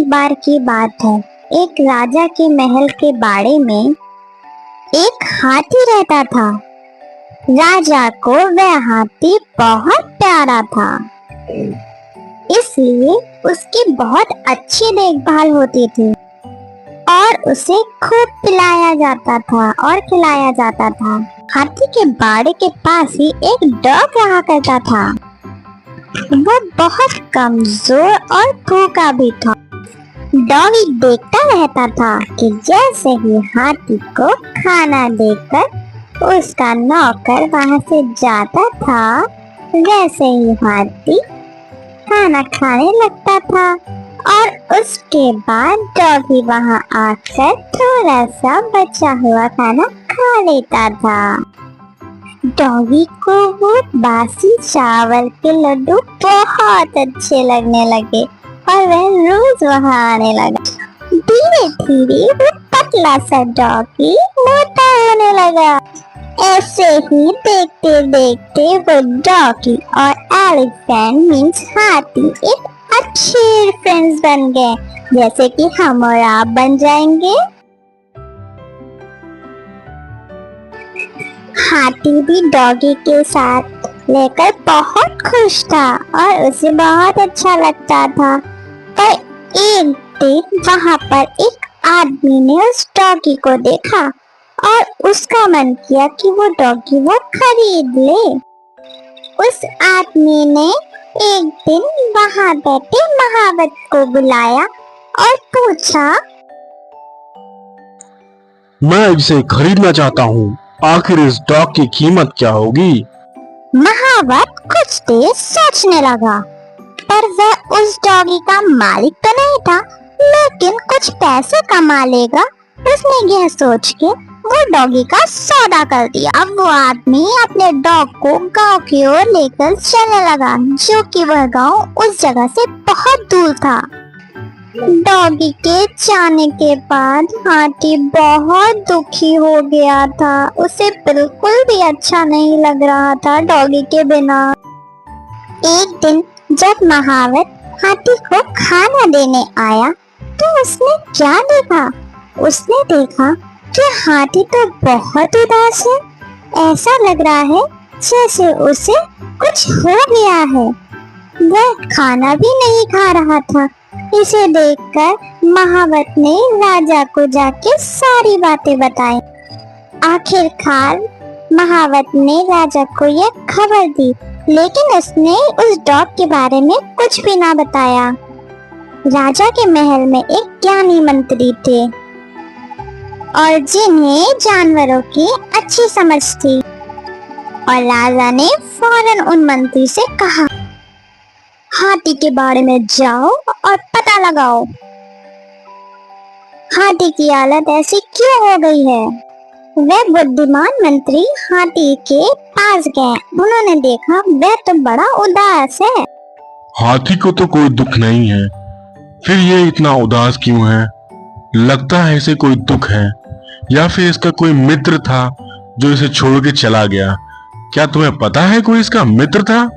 एक बार की बात है। एक राजा के महल के बाड़े में एक हाथी रहता था। राजा को वह हाथी बहुत प्यारा था, इसलिए उसकी बहुत अच्छी देखभाल होती थी और उसे खूब पिलाया जाता था और खिलाया जाता था। हाथी के बाड़े के पास ही एक डॉग रहा करता था। वो बहुत कमजोर और भूखा भी था। डॉगी देखता रहता था कि जैसे ही हाथी को खाना देकर उसका नौकर वहां से जाता था, वैसे ही हाथी खाना खाने लगता था और उसके बाद डॉगी वहां आकर थोड़ा सा बचा हुआ खाना खा लेता था। डॉगी को वो बासी चावल के लड्डू बहुत अच्छे लगने लगे और वह रोज वहां आने लगा। धीरे धीरे वो पतला सा डॉगी मोटा होने लगा। ऐसे ही देखते देखते वो डॉगी और एलिफेंट मीन्स हाथी एक अच्छे फ्रेंड्स बन गए, जैसे कि हम और आप बन जाएंगे। हाथी भी डॉगी के साथ लेकर बहुत खुश था और उसे बहुत अच्छा लगता था। पर एक दिन वहां पर एक आदमी ने उस डॉगी को देखा और उसका मन किया कि वो डॉगी वो खरीद ले। उस आदमी ने एक दिन वहां बैठे महावत को बुलाया और पूछा, मैं इसे खरीदना चाहता हूँ, आखिर इस डॉग की कीमत क्या होगी? महावत कुछ देर सोचने लगा, पर वह उस डॉगी का मालिक तो नहीं था, लेकिन कुछ पैसे कमा लेगा। उसने यह सोच के वो डॉगी का सौदा कर दिया। अब वो आदमी अपने डॉग को गांव की ओर लेकर चलने लगा, जो कि वह गांव उस जगह से बहुत दूर था। डॉगी के जाने के बाद हाथी बहुत दुखी हो गया था। उसे बिल्कुल भी अच्छा नहीं लग रहा था डॉगी के बिना। एक दिन जब महावत हाथी को खाना देने आया तो उसने क्या देखा? उसने देखा कि हाथी तो बहुत उदास है। ऐसा लग रहा है जैसे उसे कुछ हो गया है। वह खाना भी नहीं खा रहा था। इसे देखकर महावत ने राजा को जाके सारी बातें बताई। आखिरकार महावत ने राजा को यह खबर दी, लेकिन उसने उस डॉग के बारे में कुछ भी ना बताया। राजा के महल में एक ज्ञानी मंत्री थे और जिन्हें जानवरों की अच्छी समझ थी, और राजा ने फौरन उन मंत्री से कहा, हाथी के बारे में जाओ और पता लगाओ हाथी की हालत ऐसी क्यों हो गई है। वह बुद्धिमान मंत्री हाथी के पास गए। उन्होंने देखा वह तो बड़ा उदास है। हाथी को तो कोई दुख नहीं है, फिर ये इतना उदास क्यों है? लगता है इसे कोई दुख है, या फिर इसका कोई मित्र था जो इसे छोड़ के चला गया। क्या तुम्हें पता है कोई इसका मित्र था?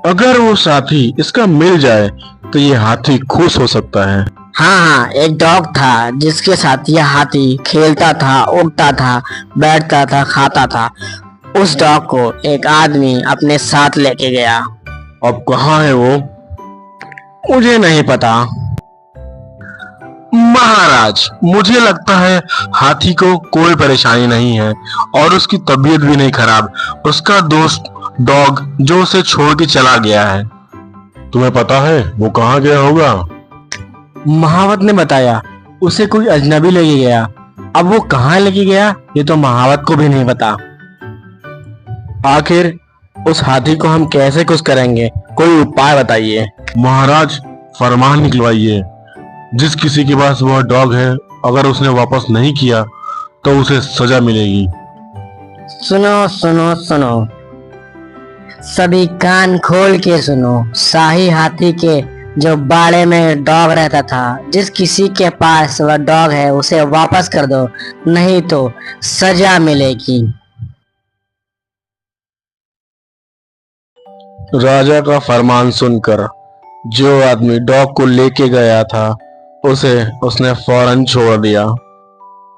अगर वो साथी इसका मिल जाए तो ये हाथी खुश हो सकता है। हाँ, एक डॉग था जिसके साथ यह हाथी खेलता था, उड़ता था, बैठता था, खाता था। उस डॉग को एक आदमी अपने साथ लेके गया। अब कहाँ है वो? मुझे नहीं पता। महाराज, मुझे लगता है हाथी को कोई परेशानी नहीं है और उसकी तबीयत भी नहीं खराब। उसका दोस्त डॉग जो उसे छोड़ के चला गया है। तुम्हें पता है वो कहाँ गया होगा? महावत ने बताया उसे कोई अजनबी लेके गया। अब वो कहाँ लेके गया ये तो महावत को भी नहीं पता। आखिर उस हाथी को हम कैसे खुश करेंगे? कोई उपाय बताइए। महाराज, फरमान निकलवाइए, जिस किसी के पास वह डॉग है अगर उसने वापस नहीं किया तो उसे सजा मिलेगी। सुनो सुनो सुनो, सभी कान खोल के सुनो। शाही हाथी के जो बाड़े में डॉग रहता था, जिस किसी के पास वह डॉग है उसे वापस कर दो, नहीं तो सजा मिलेगी। राजा का फरमान सुनकर जो आदमी डॉग को लेके गया था उसे उसने फौरन छोड़ दिया।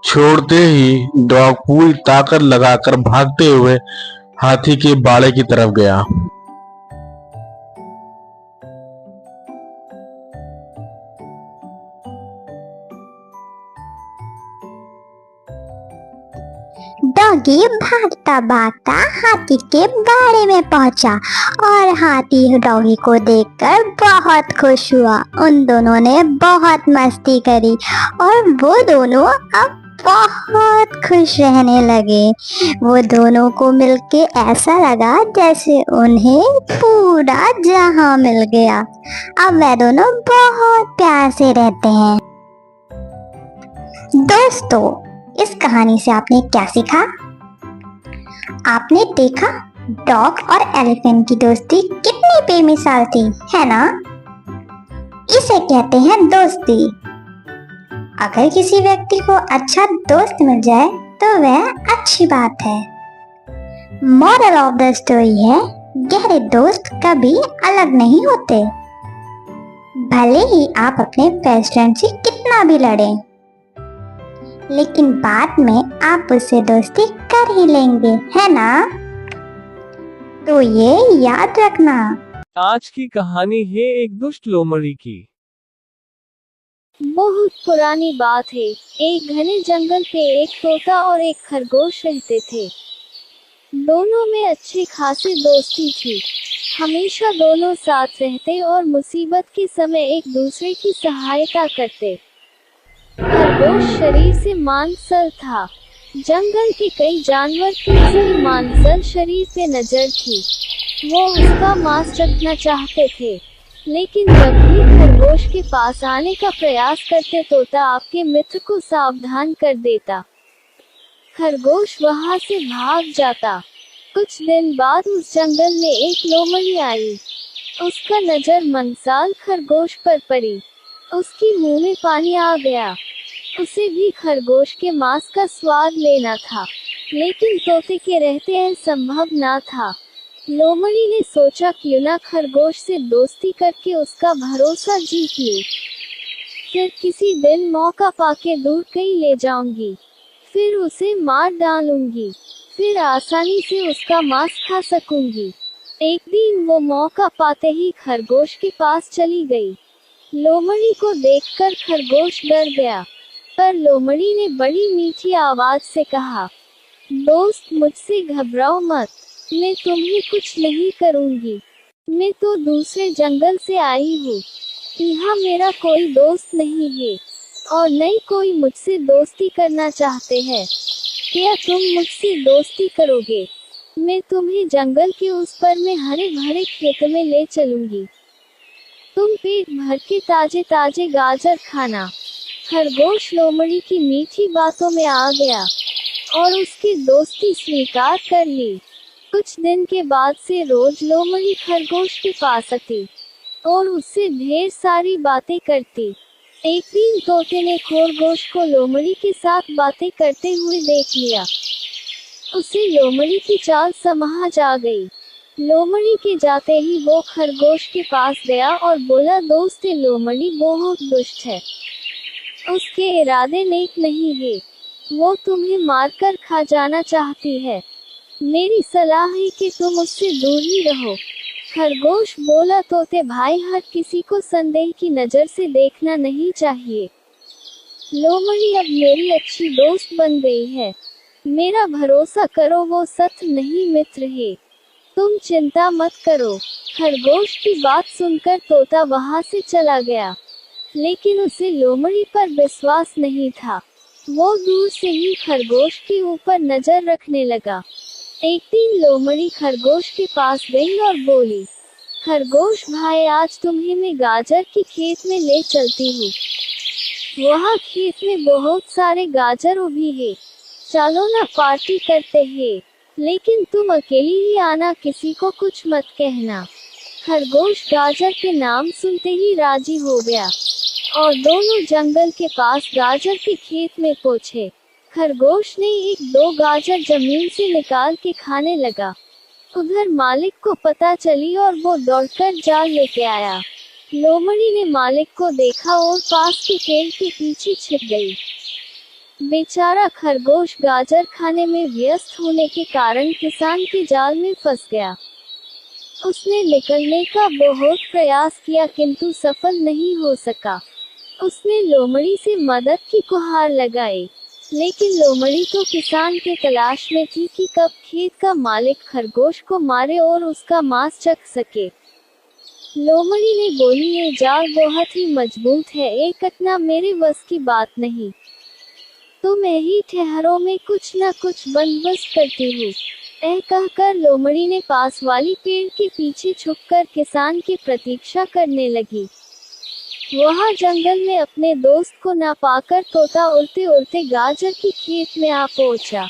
छोड़ते ही डॉग पूरी ताकत लगाकर भागते हुए हाथी के बाड़े की तरफ गया। डॉगी भागता भागता हाथी के बाड़े में पहुंचा और हाथी डॉगी को देखकर बहुत खुश हुआ। उन दोनों ने बहुत मस्ती करी और वो दोनों अब बहुत खुश रहने लगे। वो दोनों को मिलके ऐसा लगा जैसे उन्हें पूरा जहां मिल गया। अब वे दोनों बहुत प्यार से रहते हैं। दोस्तों, इस कहानी से आपने क्या सीखा? आपने देखा डॉग और एलिफेंट की दोस्ती कितनी बेमिसाल थी, है ना? इसे कहते हैं दोस्ती। अगर किसी व्यक्ति को अच्छा दोस्त मिल जाए तो वह अच्छी बात है। मॉरल ऑफ द स्टोरी है, गहरे दोस्त कभी अलग नहीं होते। भले ही आप अपने बेस्ट फ्रेंड से कितना भी लड़ें, लेकिन बाद में आप उससे दोस्ती कर ही लेंगे, है ना? तो ये याद रखना। आज की कहानी है एक दुष्ट लोमड़ी की। बहुत पुरानी बात है। एक घने जंगल पे एक तोता और एक खरगोश रहते थे। दोनों में अच्छी खासी दोस्ती थी। हमेशा दोनों साथ रहते और मुसीबत के समय एक दूसरे की सहायता करते। खरगोश शरीर से मांसल था। जंगल के कई जानवर की उसकी मांसल शरीर पे नजर थी। वो उसका मांस चखना चाहते थे, लेकिन जब भी खरगोश के पास आने का प्रयास करते तोता आपके मित्र को सावधान कर देता। खरगोश वहां से भाग जाता। कुछ दिन बाद उस जंगल में एक लोमड़ी आई। उसका नजर मंसाल खरगोश पर पड़ी। उसकी मुंह में पानी आ गया। उसे भी खरगोश के मांस का स्वाद लेना था, लेकिन तोते के रहते हैं संभव ना था। लोमड़ी ने सोचा क्यों ना खरगोश से दोस्ती करके उसका भरोसा जीत लूं। फिर किसी दिन मौका पाके दूर कहीं ले जाऊंगी, फिर उसे मार डालूंगी, फिर आसानी से उसका मांस खा सकूंगी। एक दिन वो मौका पाते ही खरगोश के पास चली गई। लोमड़ी को देखकर खरगोश डर गया, पर लोमड़ी ने बड़ी मीठी आवाज से कहा, दोस्त मुझसे घबराओ मत, मैं तुम्हें कुछ नहीं करूंगी। मैं तो दूसरे जंगल से आई हूँ। यहाँ मेरा कोई दोस्त नहीं है और न ही कोई मुझसे दोस्ती करना चाहते हैं। क्या तुम मुझसे दोस्ती करोगे? मैं तुम्हें जंगल के उस पर में हरे भरे खेत में ले चलूंगी। तुम पेट भर के ताजे ताजे गाजर खाना। खरगोश लोमड़ी की मीठी बातों में आ गया और उसकी दोस्ती स्वीकार कर ली। कुछ दिन के बाद से रोज लोमड़ी खरगोश के पास आती और उससे ढेर सारी बातें करती। एक दिन तोते ने खरगोश को लोमड़ी के साथ बातें करते हुए देख लिया। उसे लोमड़ी की चाल समझ आ गई। लोमड़ी के जाते ही वो खरगोश के पास गया और बोला, दोस्त लोमड़ी बहुत दुष्ट है। उसके इरादे नेक नहीं है। वो तुम्हें मारकर खा जाना चाहती है। मेरी सलाह है कि तुम उससे दूर ही रहो। खरगोश बोला, तोते भाई, हर किसी को संदेह की नजर से देखना नहीं चाहिए। लोमड़ी अब मेरी अच्छी दोस्त बन गई है। मेरा भरोसा करो, वो सच नहीं मित्र है। तुम चिंता मत करो। खरगोश की बात सुनकर तोता वहां से चला गया, लेकिन उसे लोमड़ी पर विश्वास नहीं था। वो दूर से ही खरगोश के ऊपर नजर रखने लगा। एक दिन लोमड़ी खरगोश के पास गई और बोली, खरगोश भाई, आज तुम्हें मैं गाजर के खेत में ले चलती हूँ। वहाँ खेत में बहुत सारे गाजर उभी है। चलो ना पार्टी करते हैं, लेकिन तुम अकेली ही आना, किसी को कुछ मत कहना। खरगोश गाजर के नाम सुनते ही राजी हो गया और दोनों जंगल के पास गाजर के खेत में पहुंचे। खरगोश ने एक दो गाजर जमीन से निकाल के खाने लगा। उधर मालिक को पता चली और वो दौड़कर जाल लेके आया। लोमड़ी ने मालिक को देखा और पास के पेड़ के पीछे छिप गई। बेचारा खरगोश गाजर खाने में व्यस्त होने के कारण किसान के जाल में फंस गया। उसने निकलने का बहुत प्रयास किया किंतु सफल नहीं हो सका। उसने लोमड़ी से मदद की गुहार लगाई, लेकिन लोमड़ी तो किसान के तलाश में थी कि कब खेत का मालिक खरगोश को मारे और उसका मांस चख सके। लोमड़ी ने बोली, ये जाल बहुत ही मजबूत है, ये कटना मेरे बस की बात नहीं। तुम यही ठहरों में कुछ न कुछ बंदोबस्त करती हूँ। ऐ कहकर लोमड़ी ने पास वाली पेड़ के पीछे छुपकर किसान की प्रतीक्षा करने लगी। वहाँ जंगल में अपने दोस्त को न पाकर तोता उड़ते उड़ते गाजर की खेत में आ पहुँचा।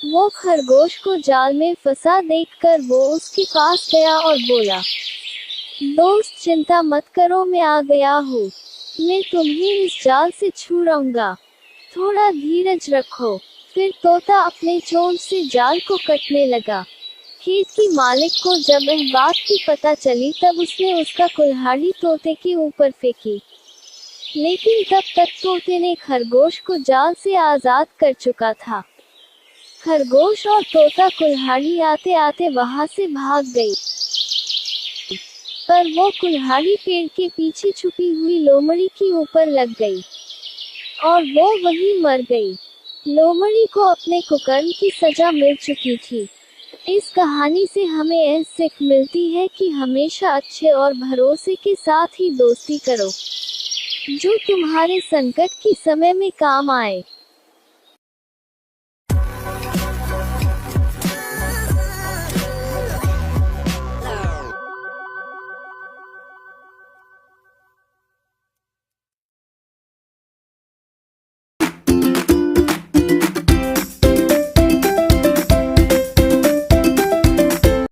वो खरगोश को जाल में फंसा देखकर वो उसके पास गया और बोला, दोस्त चिंता मत करो, मैं आ गया हूँ। मैं तुम्हें इस जाल से छुड़ाऊंगा, थोड़ा धीरज रखो। फिर तोता अपने चोंच से जाल को काटने लगा। खेत की मालिक को जब इस बात की पता चली तब उसने उसका कुल्हाड़ी तोते के ऊपर फेंकी, लेकिन तब तक तोते ने खरगोश को जाल से आजाद कर चुका था। खरगोश और तोता कुल्हाड़ी आते आते वहां से भाग गई, पर वो कुल्हाड़ी पेड़ के पीछे छुपी हुई लोमड़ी के ऊपर लग गई और वो वहीं मर गई। लोमड़ी को अपने कुकर्म की सजा मिल चुकी थी। इस कहानी से हमें यह सीख मिलती है कि हमेशा अच्छे और भरोसे के साथ ही दोस्ती करो, जो तुम्हारे संकट के समय में काम आए।